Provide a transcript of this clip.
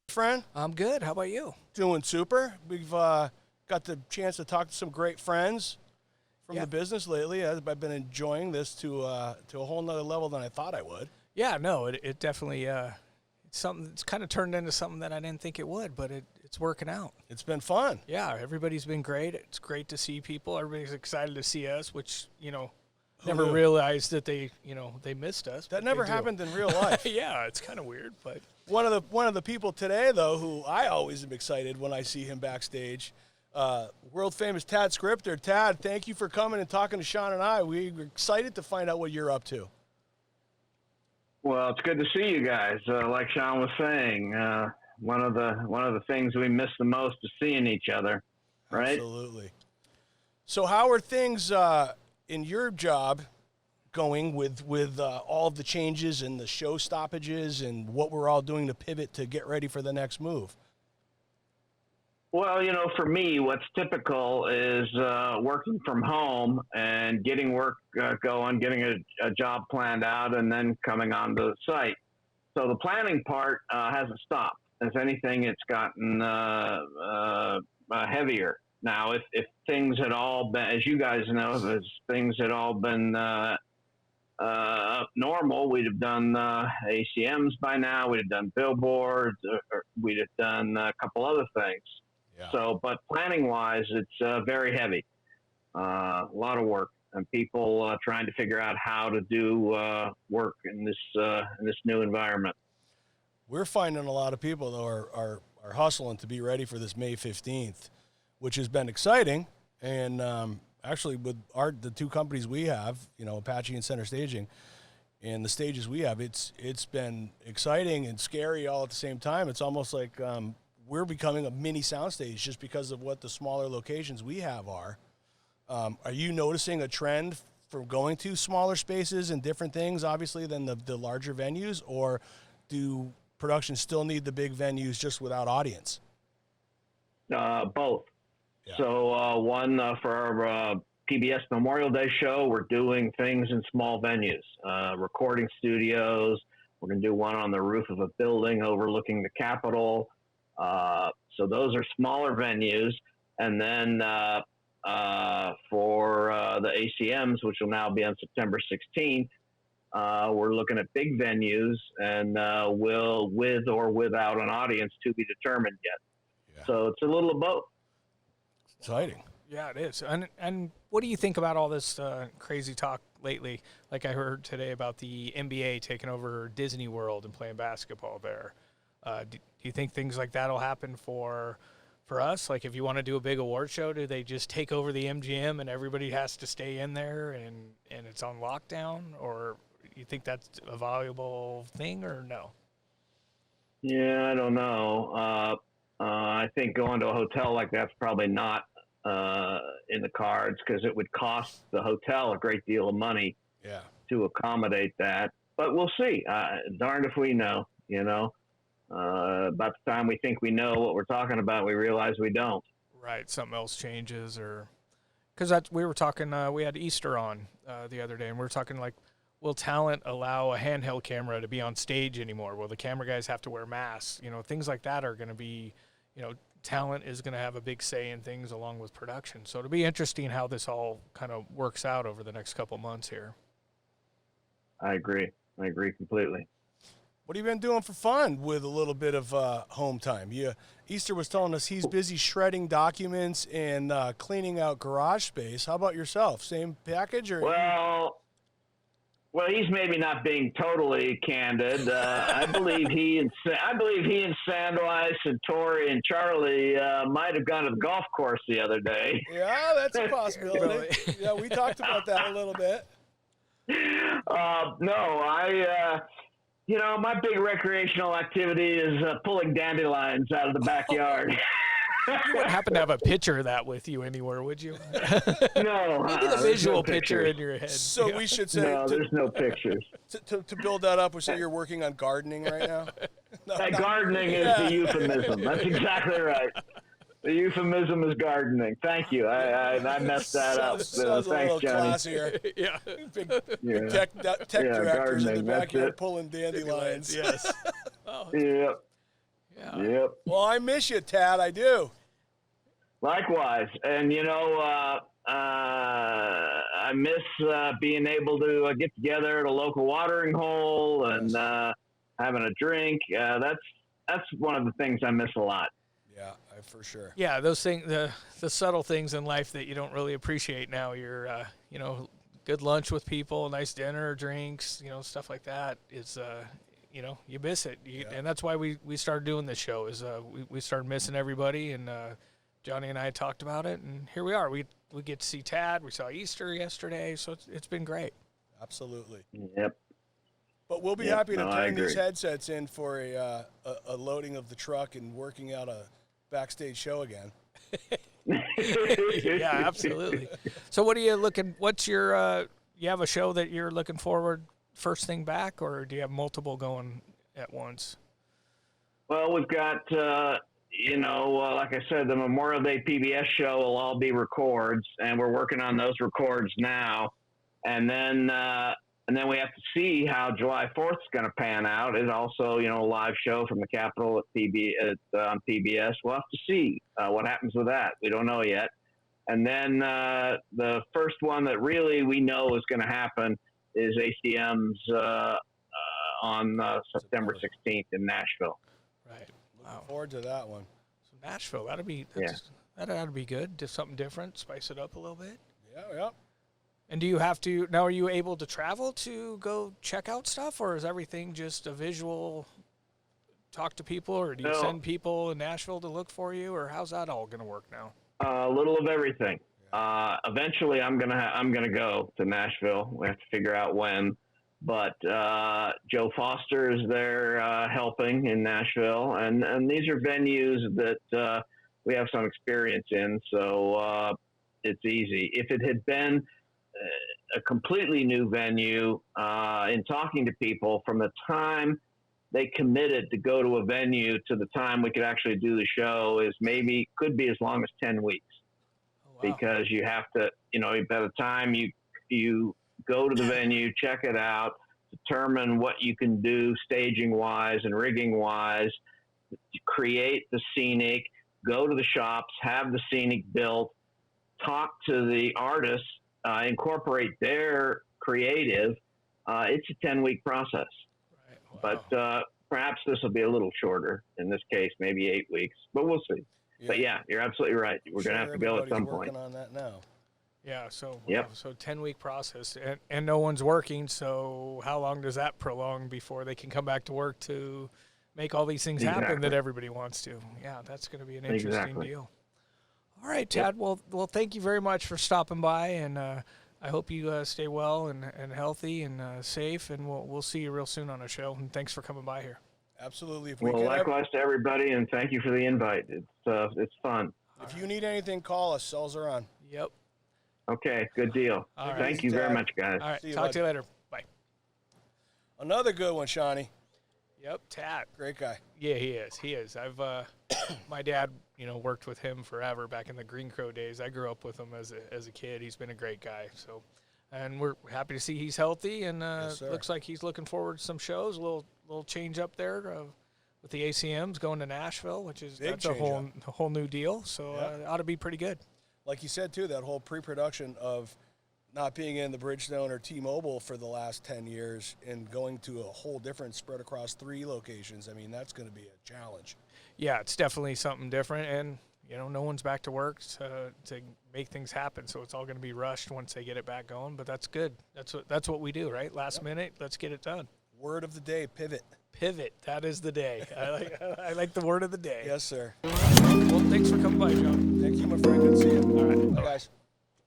Friend? I'm good. How about you? Doing super. We've got the chance to talk to some great friends from the business lately. I've been enjoying this to a whole nother level than I thought I would. Yeah, no, it definitely it's something. It's kind of turned into something that I didn't think it would, but it's working out. It's been fun. Yeah, everybody's been great. It's great to see people. Everybody's excited to see us, which never realized that they missed us. That never happened in real life. Yeah, it's kind of weird, but one of the people today though, who I always am excited when I see him backstage. World famous Tad Scripter. Tad, thank you for coming and talking to Sean and I. We're excited to find out what you're up to. Well, it's good to see you guys. Like Sean was saying, one of the things we miss the most is seeing each other, right? Absolutely. So how are things in your job going with all of the changes and the show stoppages and what we're all doing to pivot to get ready for the next move? Well, for me, what's typical is working from home and getting work going, getting a job planned out, and then coming onto the site. So the planning part hasn't stopped. If anything, it's gotten heavier. Now, if things had all been, as you guys know, if things had all been normal, we'd have done ACMs by now, we'd have done billboards, or we'd have done a couple other things. Yeah. So, but planning-wise, it's very heavy. A lot of work, and people trying to figure out how to do work in this new environment. We're finding a lot of people, though, are hustling to be ready for this May 15th, which has been exciting. And actually, with the two companies we have, Apache and Center Staging, and the stages we have, it's been exciting and scary all at the same time. It's almost like we're becoming a mini soundstage just because of what the smaller locations we have are. Are you noticing a trend from going to smaller spaces and different things, obviously, than the larger venues, or do productions still need the big venues just without audience? Both. Yeah. So one for our PBS Memorial Day show, we're doing things in small venues, recording studios. We're going to do one on the roof of a building overlooking the Capitol. So those are smaller venues. And then for the ACMs, which will now be on September 16th, we're looking at big venues, and will with or without an audience to be determined yet. Yeah. So it's a little of both. Exciting. Yeah, it is. And what do you think about all this crazy talk lately? Like I heard today about the NBA taking over Disney World and playing basketball there. Do you think things like that will happen for us? Like if you want to do a big award show, do they just take over the MGM and everybody has to stay in there and it's on lockdown? Or you think that's a valuable thing or no? Yeah, I don't know. I think going to a hotel like that's probably not in the cards, because it would cost the hotel a great deal of money to accommodate that. But we'll see. Darned if we know, about the time we think we know what we're talking about, we realize we don't. Right. Something else changes, or because we were talking, we had Easter on the other day, and we were talking like, will talent allow a handheld camera to be on stage anymore? Will the camera guys have to wear masks? Things like that are going to be, talent is going to have a big say in things along with production. So it'll be interesting how this all kind of works out over the next couple months here. I agree completely. What have you been doing for fun with a little bit of home time? Easter was telling us he's busy shredding documents and cleaning out garage space. How about yourself? Same package? Or Well, he's maybe not being totally candid. I believe he and Sandweiss and Tori and Charlie might have gone to the golf course the other day. Yeah, that's a possibility. Yeah, we talked about that a little bit. My big recreational activity is pulling dandelions out of the backyard. You wouldn't happen to have a picture of that with you anywhere, would you? No. Maybe the visual picture in your head. So we should say... No, there's no pictures. To build that up, we say you're working on gardening right now? Gardening is the euphemism. That's exactly right. The euphemism is gardening. Thank you. I messed that up. Sounds a little Thanks, Johnny. classier. Yeah. Big Yeah. tech Yeah, directors in the gardening, that's backyard it. pulling dandelions. Yes. Oh, Yep. yeah. Yep. Well, I miss you, Tad. I do. Likewise, and I miss being able to get together at a local watering hole and having a drink. That's one of the things I miss a lot. Yeah, for sure. Yeah, those things, the subtle things in life that you don't really appreciate now. You're, good lunch with people, nice dinner, drinks, stuff like that is, you miss it. And that's why we started doing this show is we started missing everybody, and Johnny and I talked about it, and here we are. We get to see Tad. We saw Easter yesterday, so it's been great. Absolutely. Yep. But we'll be happy to turn these agree. headsets in for a loading of the truck and working out a backstage show again. Yeah, absolutely. So what are you looking, what's your, you have a show that you're looking forward first thing back, or do you have multiple going at once? Well, we've got, like I said, the Memorial Day PBS show will all be records, and we're working on those records now. And then we have to see how July 4th is going to pan out. It's also, a live show from the Capitol on PBS. We'll have to see what happens with that. We don't know yet. And then the first one that really we know is going to happen is ACM's on September 16th in Nashville. Right. Looking forward to that one. So Nashville, that ought to be good. Just something different, spice it up a little bit. Yeah. And do you have to, now are you able to travel to go check out stuff, or is everything just a visual, talk to people, or do you send people in Nashville to look for you, or how's that all going to work now? A little of everything. Eventually I'm gonna go to Nashville. We have to figure out when, but Joe Foster is there helping in Nashville, and these are venues that we have some experience in, so it's easy. If it had been a completely new venue, in talking to people from the time they committed to go to a venue to the time we could actually do the show could be as long as 10 weeks. Oh, wow. Because you have to, by the time you go to the venue, check it out, determine what you can do staging wise and rigging wise, create the scenic, go to the shops, have the scenic built, talk to the artists, incorporate their creative. It's a 10-week process. Right. Wow. But perhaps this will be a little shorter. In this case, maybe 8 weeks, but we'll see. Yeah. But yeah, you're absolutely right. We're going to have to go at some point. Working on that now. Yeah. So, yep. So 10-week process, and no one's working. So how long does that prolong before they can come back to work to make all these things happen that everybody wants to? Yeah, that's going to be an interesting deal. All right, Tad. Yep. Well, thank you very much for stopping by, and I hope you stay well and healthy and safe, and we'll see you real soon on a show. And thanks for coming by here. Absolutely. Likewise to everybody, and thank you for the invite. It's fun. If you need anything, call us. Cells are on. Yep. Okay, good deal. Thank you very much, guys. All right, talk to you later. Bye. Another good one, Shawnee. Yep, Tad. Great guy. Yeah, he is. I've my dad, worked with him forever back in the Green Crow days. I grew up with him as a kid. He's been a great guy. So, and we're happy to see he's healthy, and looks like he's looking forward to some shows. A little change up there with the ACMs going to Nashville, which is that's a whole new deal. So it ought to be pretty good. Like you said too, that whole pre-production of not being in the Bridgestone or T-Mobile for the last 10 years and going to a whole different spread across 3 locations. I mean, that's going to be a challenge. Yeah, it's definitely something different, and no one's back to work to make things happen, so it's all going to be rushed once they get it back going. But that's good. That's what we do, right? Last minute, let's get it done. Word of the day: pivot. Pivot. That is the day. I like the word of the day. Yes, sir. Well, thanks for coming by, John. Thank you, my friend. Good to see you. All right. Bye, guys.